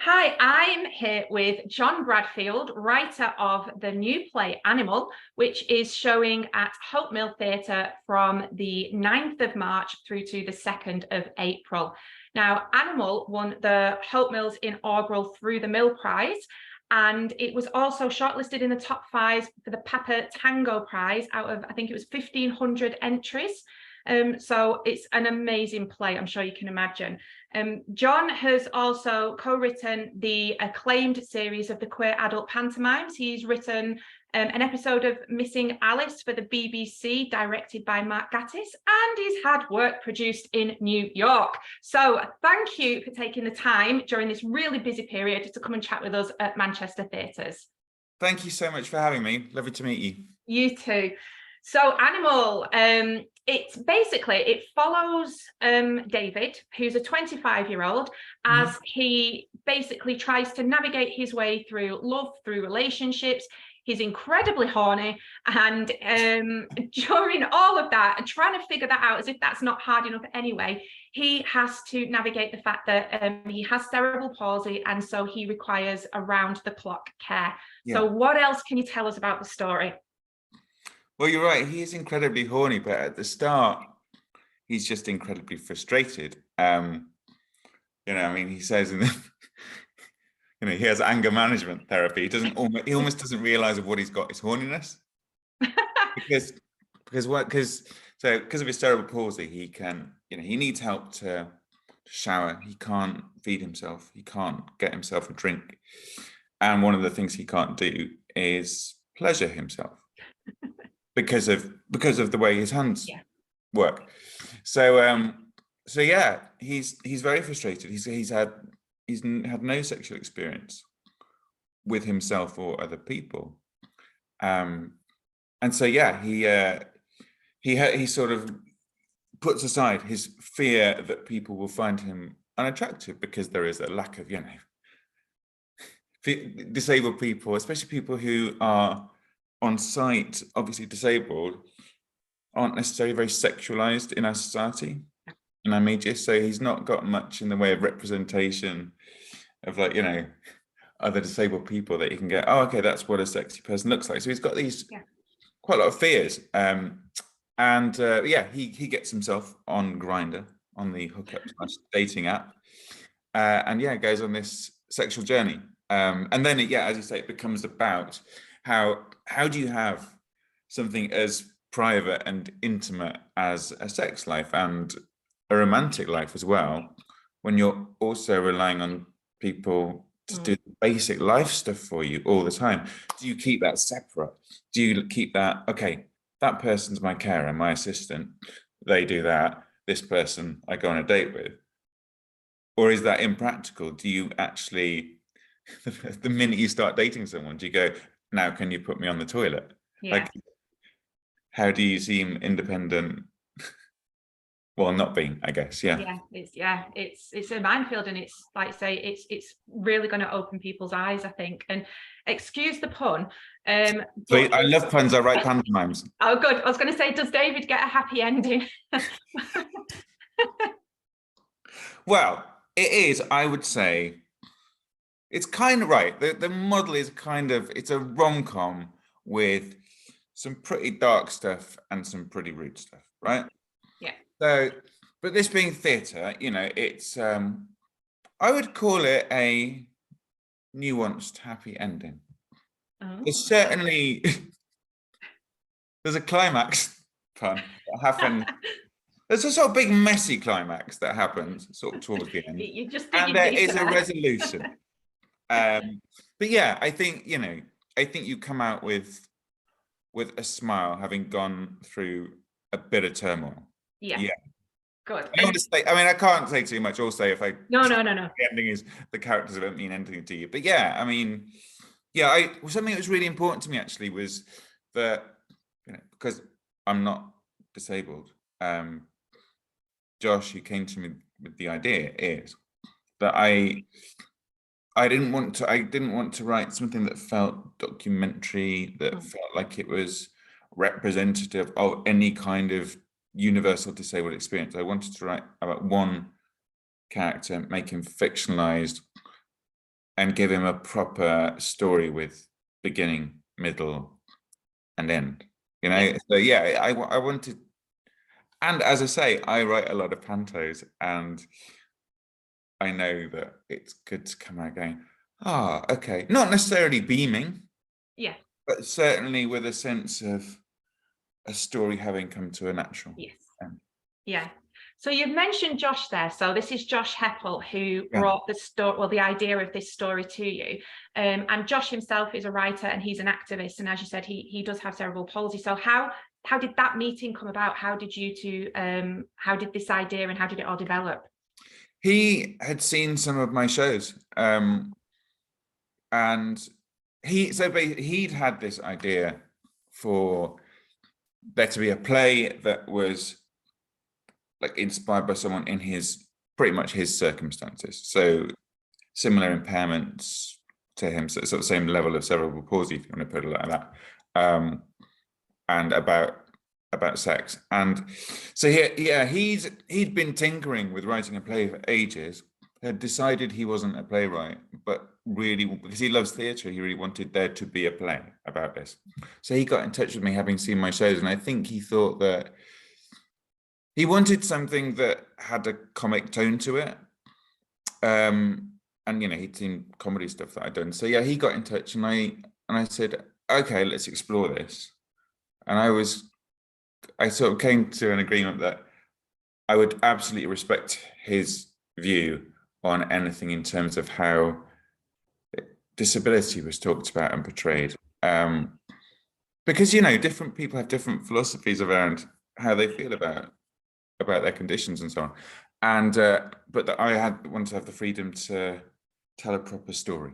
Hi, I'm here with Jon Bradfield, writer of the new play Animal, which is showing at Hope Mill Theatre from the 9th of March through to the 2nd of April. Now, Animal won the Hope Mill's inaugural Through the Mill Prize, and it was also shortlisted in the top 5 for the Papatango Prize out of, I think it was 1,500 entries. So it's an amazing play, I'm sure you can imagine. Jon has also co-written the acclaimed series of the queer adult pantomimes. He's written an episode of Missing Alice for the BBC, directed by Mark Gatiss, and he's had work produced in New York. So thank you for taking the time during this really busy period to come and chat with us at Manchester Theatres. Thank you so much for having me. Lovely to meet you. You too. So Animal, it follows David, who's a 25-year-old, as he basically tries to navigate his way through love, through relationships. He's incredibly horny, and during all of that, and trying to figure that out, as if that's not hard enough anyway, he has to navigate the fact that he has cerebral palsy, and so he requires around-the-clock care. Yeah. So what else can you tell us about the story? Well, you're right. He is incredibly horny, but at the start, he's just incredibly frustrated. I mean, he says in the, he has anger management therapy. He almost doesn't realize of what he's got is horniness, because of his cerebral palsy, he can, he needs help to shower. He can't feed himself. He can't get himself a drink, and one of the things he can't do is pleasure himself. Because of the way his hands work, so yeah, he's very frustrated. He's had no sexual experience with himself or other people, and so yeah, he sort of puts aside his fear that people will find him unattractive, because there is a lack of disabled people, especially people who are on site, obviously disabled, aren't necessarily very sexualized in our society, in our media. So he's not got much in the way of representation of other disabled people that you can get, oh, okay, that's what a sexy person looks like. So he's got these quite a lot of fears. He gets himself on Grindr, on the hookup/dating app, and goes on this sexual journey. And then as you say, it becomes about how do you have something as private and intimate as a sex life and a romantic life as well, when you're also relying on people to do the basic life stuff for you all the time? Do you keep that separate? Do you keep that, okay, that person's my carer, my assistant, they do that, this person I go on a date with? Or is that impractical? Do you actually, the minute you start dating someone, do you go, now can you put me on the toilet? How do you seem independent? Well, not being, I guess. It's a minefield, and it's like I say, it's really going to open people's eyes, I think. And excuse the pun. I love puns. I write pantomimes. Oh, good. I was going to say, does David get a happy ending? Well, it is, I would say. It's kind of right. The model is it's a rom-com with some pretty dark stuff and some pretty rude stuff, right? Yeah. So, but this being theatre, it's, I would call it a nuanced, happy ending. There's certainly, there's a climax pun that happened. There's a sort of big messy climax that happens sort of towards the end. And there is a resolution. But yeah, I think you come out with a smile, having gone through a bit of turmoil. Yeah. Good. I can't say too much. Also, if I no. The ending is the characters don't mean anything to you. But yeah, something that was really important to me actually was that because I'm not disabled, Josh, who came to me with the idea, is that I didn't want to write something that felt documentary, that felt like it was representative of any kind of universal disabled experience. I wanted to write about one character, make him fictionalized, and give him a proper story with beginning, middle, and end. You know, Yeah. so yeah, I wanted, and as I say, I write a lot of pantos, and I know that it's good to come out going, ah, okay, not necessarily beaming, Yeah. but certainly with a sense of a story having come to a natural Yes. end. Yeah. So you've mentioned Josh there. So this is Josh Hepple who Yeah. brought the story, well, the idea of this story to you. And Josh himself is a writer and he's an activist. And as you said, he does have cerebral palsy. So how did that meeting come about? How did you two, how did this idea and how did it all develop? He had seen some of my shows, and he'd had this idea for there to be a play that was like inspired by someone in his pretty much his circumstances, so similar impairments to him, so sort of same level of cerebral palsy, if you want to put it like that, and about sex. And so he'd been tinkering with writing a play for ages, had decided he wasn't a playwright, but really, because he loves theatre, he really wanted there to be a play about this. So he got in touch with me, having seen my shows, and I think he thought that he wanted something that had a comic tone to it. And you know, he'd seen comedy stuff that I'd done. So yeah, he got in touch, and I said, okay, let's explore this. And I sort of came to an agreement that I would absolutely respect his view on anything in terms of how disability was talked about and portrayed. Because, you know, different people have different philosophies around how they feel about their conditions and so on. And but that I wanted to have the freedom to tell a proper story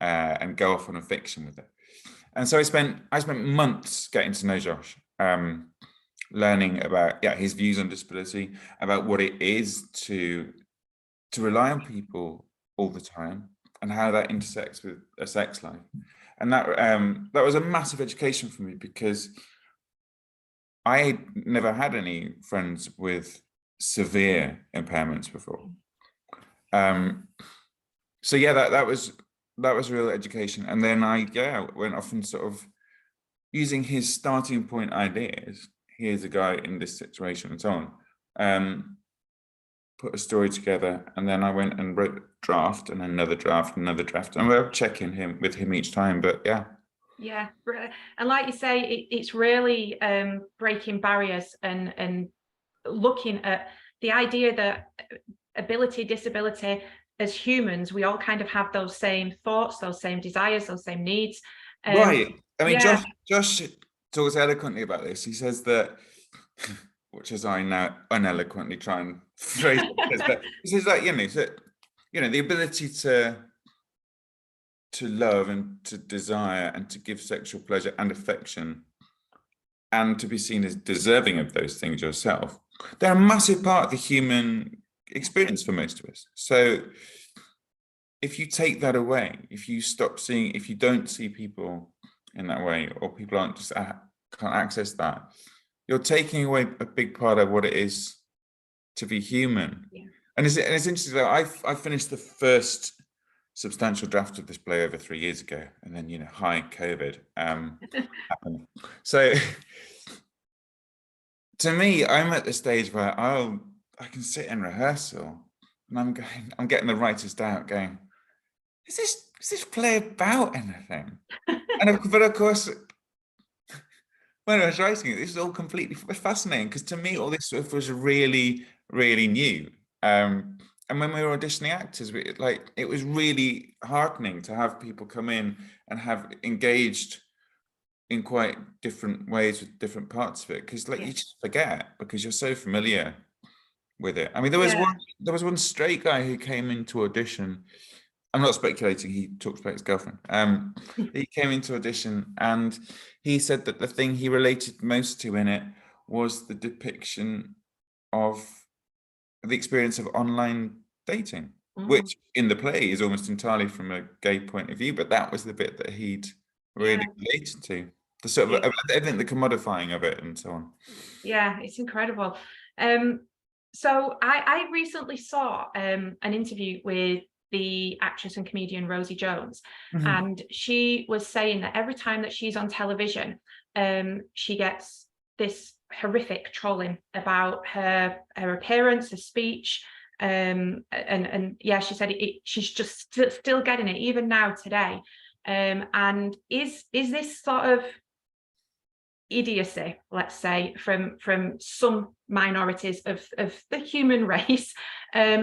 and go off on a fiction with it. And so I spent months getting to know Josh, learning about his views on disability, about what it is to rely on people all the time, and how that intersects with a sex life. And that was a massive education for me, because I never had any friends with severe impairments before. So yeah, that was real education. And then I went off and sort of using his starting point ideas. Here's a guy in this situation and so on. Put a story together, and then I went and wrote a draft and another draft, and we're checking with him each time. But yeah. Yeah, and like you say, it's really breaking barriers and looking at the idea that disability, as humans, we all kind of have those same thoughts, those same desires, those same needs. Right. I mean, yeah. Josh talks eloquently about this. He says that, which as I now uneloquently try and phrase it, he says that, the ability to love and to desire and to give sexual pleasure and affection, and to be seen as deserving of those things yourself, they're a massive part of the human experience for most of us. So if you take that away, if you don't see people in that way, or people can't access that, you're taking away a big part of what it is to be human. Yeah. And it's interesting that I finished the first substantial draft of this play over 3 years ago, and then COVID happened. So to me, I'm at the stage where I can sit in rehearsal and I'm getting the writers down going, is this play about anything? But of course, when I was writing it, this is all completely fascinating, because to me all this stuff was really, really new. And when we were auditioning actors, it was really heartening to have people come in and have engaged in quite different ways with different parts of it, because you just forget, because you're so familiar with it. I mean, there was one straight guy who came into audition. I'm not speculating, he talks about his girlfriend. He came into audition and he said that the thing he related most to in it was the depiction of the experience of online dating, which in the play is almost entirely from a gay point of view, but that was the bit that he'd really related to. The sort of, I think, the commodifying of it and so on. Yeah, it's incredible. So I recently saw an interview with the actress and comedian Rosie Jones. Mhm. And she was saying that every time that she's on television, she gets this horrific trolling about her appearance, her speech. And yeah, she said she's just still getting it even now today. And is this sort of idiocy, let's say, from some minorities of the human race,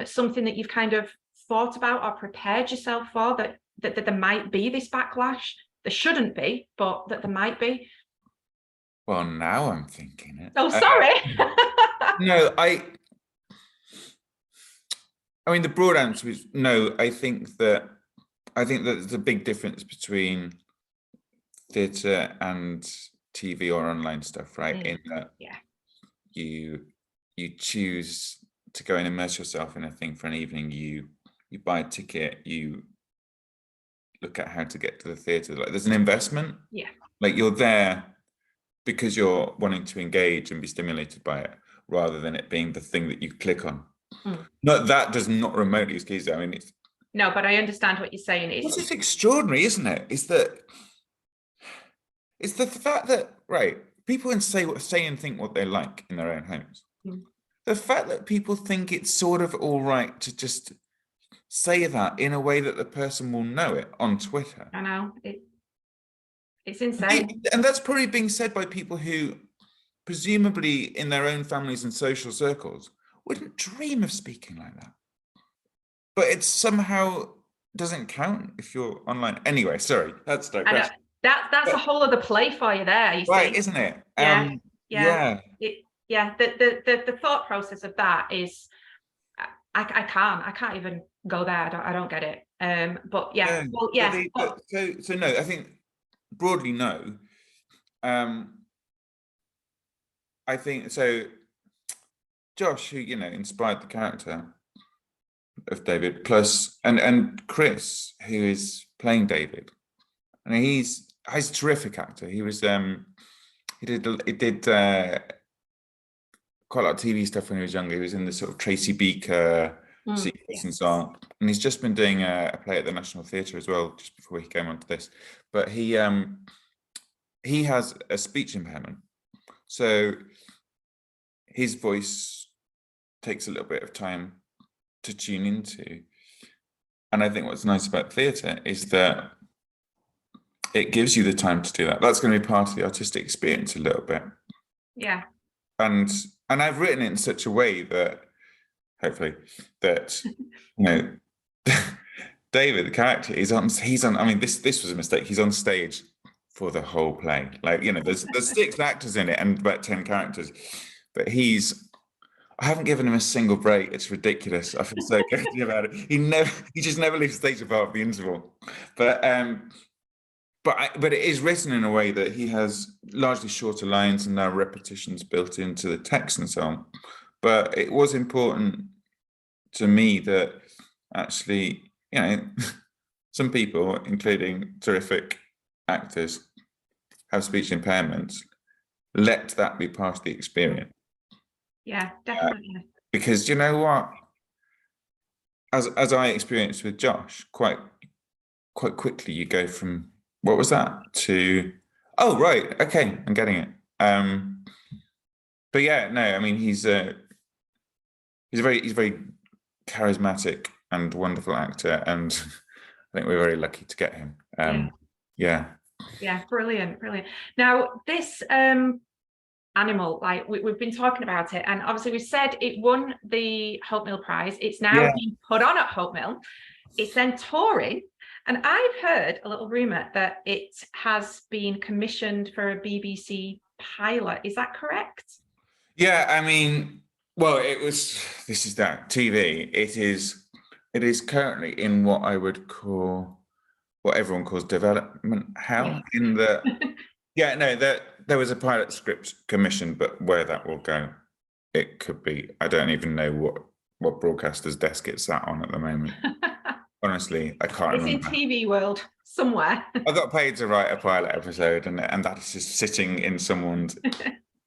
something that you've kind of thought about or prepared yourself for, that there might be this backlash? There shouldn't be, but that there might be. Well, now I'm thinking it. Oh, sorry. No, I mean, the broad answer is no. I think that there's a big difference between theatre and TV or online stuff, right? In that you choose to go and immerse yourself in a thing for an evening. You buy a ticket. You look at how to get to the theatre. Like, there's an investment. Yeah. Like, you're there because you're wanting to engage and be stimulated by it, rather than it being the thing that you click on. No, that does not remotely excuse it. I mean, it's no, but I understand what you're saying. It's just extraordinary, isn't it? It's the fact that, right, people can say and think what they like in their own homes. The fact that people think it's sort of all right to just say that in a way that the person will know it on Twitter. I know, it's insane. And that's probably being said by people who, presumably in their own families and social circles, wouldn't dream of speaking like that. But it somehow doesn't count if you're online. Anyway, sorry, that's like that's a whole other play for you there. You right, see, isn't it? Yeah. The thought process of that is, I can't even go there. I don't get it. But yeah, well, yeah. So no, I think broadly no. I think so. Josh, who inspired the character of David, plus and Chris, who is playing David, and he's a terrific actor. He was he did quite a lot of TV stuff when he was younger. He was in the sort of Tracy Beaker sequence and so on, and he's just been doing a play at the National Theatre as well, just before he came onto this. But he has a speech impairment, so his voice takes a little bit of time to tune into. And I think what's nice about theatre is that it gives you the time to do that. That's going to be part of the artistic experience a little bit. Yeah. And I've written it in such a way that, hopefully, that David, the character, he's on. I mean, this was a mistake. He's on stage for the whole play. Like, there's 6 actors in it and about 10 characters, but I haven't given him a single break. It's ridiculous. I feel so guilty about it. He just never leaves the stage apart from the interval. But it is written in a way that he has largely shorter lines and now repetitions built into the text and so on. But it was important to me that actually, some people, including terrific actors, have speech impairments. Let that be part of the experience. Yeah, definitely. Because you know what? As I experienced with Josh, quite quickly you go from what was that to, oh right, okay, I'm getting it. But yeah, no, I mean he's a very charismatic and wonderful actor, and I think we're very lucky to get him. Yeah, brilliant. Now this animal, like we've been talking about it, and obviously we said it won the Hepple Prize. It's now being put on at Hepple. It's then touring, and I've heard a little rumor that it has been commissioned for a BBC pilot. Is that correct? Yeah, I mean, well, this is that TV. It is currently in what I would call, what everyone calls development hell. In the there was a pilot script commissioned, but where that will go, it could be. I don't even know what broadcaster's desk it's sat on at the moment. Honestly, I can't remember. It's in TV world somewhere. I got paid to write a pilot episode, and that is just sitting in someone's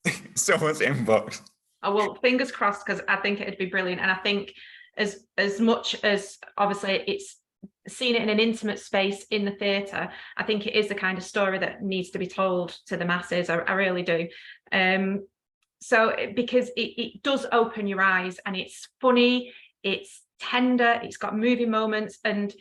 inbox. Oh, well, fingers crossed, because I think it'd be brilliant, and I think as much as obviously it's seen it in an intimate space in the theatre, I think it is the kind of story that needs to be told to the masses. I really do. So because it does open your eyes, and it's funny, it's tender, it's got moving moments, and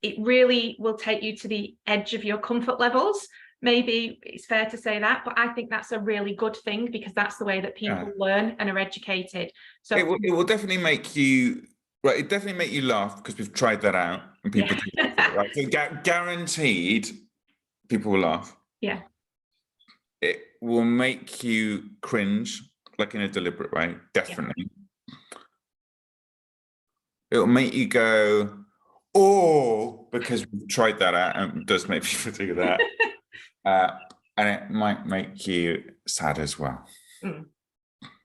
it really will take you to the edge of your comfort levels. Maybe it's fair to say that, but I think that's a really good thing, because that's the way that people learn and are educated. So it will definitely make you, right, it definitely make you laugh, because we've tried that out and people do it, right? So guaranteed people will laugh. Yeah. It will make you cringe, like in a deliberate way, definitely. It will make you go, oh, because we've tried that out, and it does make people do that. And it might make you sad as well.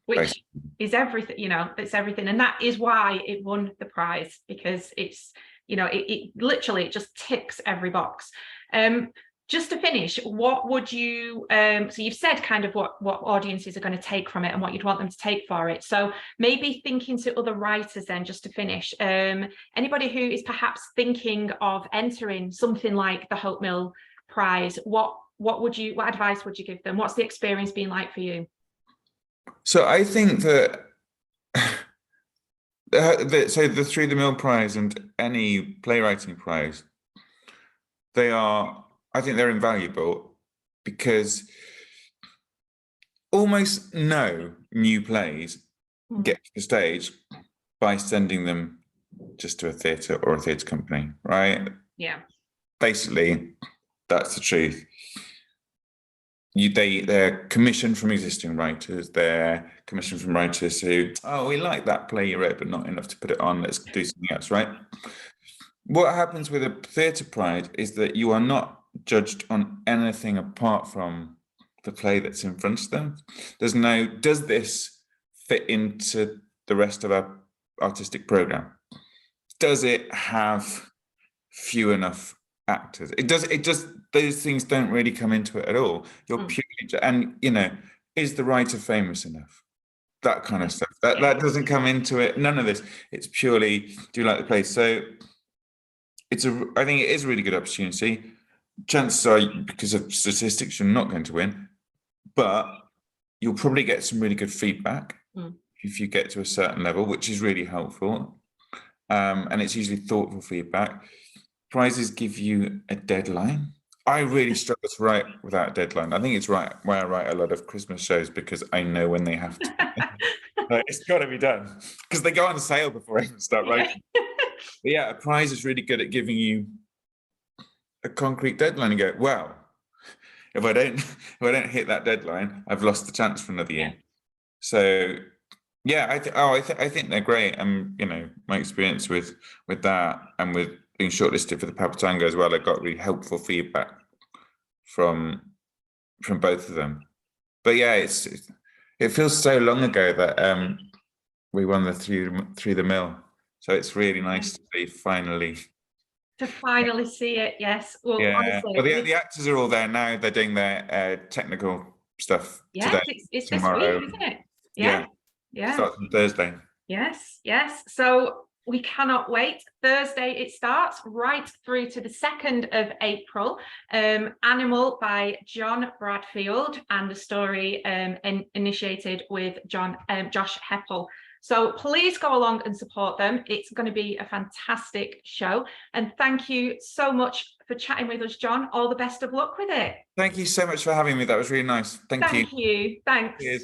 Which basically is everything, you know, it's everything. And that is why it won the prize, because it's, you know, it literally, it just ticks every box. Just to finish, what would you, so you've said kind of what audiences are going to take from it and what you'd want them to take for it. So maybe thinking to other writers then, just to finish, anybody who is perhaps thinking of entering something like the Hepple Prize, what advice would you give them? What's the experience been like for you? So I think that so the Through the Mill Prize and any playwriting prize, I think they're invaluable, because almost no new plays get to the stage by sending them just to a theatre or a theatre company, right? Yeah. Basically, that's the truth. They're commissioned from existing writers. They're commissioned from writers who, oh, we like that play you wrote, but not enough to put it on. Let's do something else, right? What happens with a theatre prize is that you are not judged on anything apart from the play that's in front of them. There's no, does this fit into the rest of our artistic program? Does it have few enough actors? It just those things don't really come into it at all. You're purely, and you know, is the writer famous enough? That kind of stuff. That doesn't come into it. None of this. It's purely, do you like the play? So I think it is a really good opportunity. Chances are, because of statistics, you're not going to win, but you'll probably get some really good feedback if you get to a certain level, which is really helpful. And it's usually thoughtful feedback. Prizes give you a deadline. I really struggle to write without a deadline. I think it's why I write a lot of Christmas shows, because I know when they have to. It's got to be done, because they go on sale before I even start writing. But yeah, a prize is really good at giving you a concrete deadline and go, well, if I don't hit that deadline, I've lost the chance for another year. So yeah, I think they're great. And you know, my experience with that, and with being shortlisted for the Papatango as well, I got really helpful feedback from both of them. But yeah, it feels so long ago that we won the through the mill. So it's really nice to be finally see it. Yes. Well, honestly, well, the actors are all there now. They're doing their technical stuff today. It's tomorrow. This week, isn't it? Yeah. Starts on Thursday. Yes. So we cannot wait. Thursday it starts, right through to the 2nd of April. Animal by Jon Bradfield, and the story initiated with Josh Hepple. So please go along and support them. It's going to be a fantastic show. And thank you so much for chatting with us, Jon. All the best of luck with it. Thank you so much for having me. That was really nice. Thank you. Thank you. Thanks. Cheers.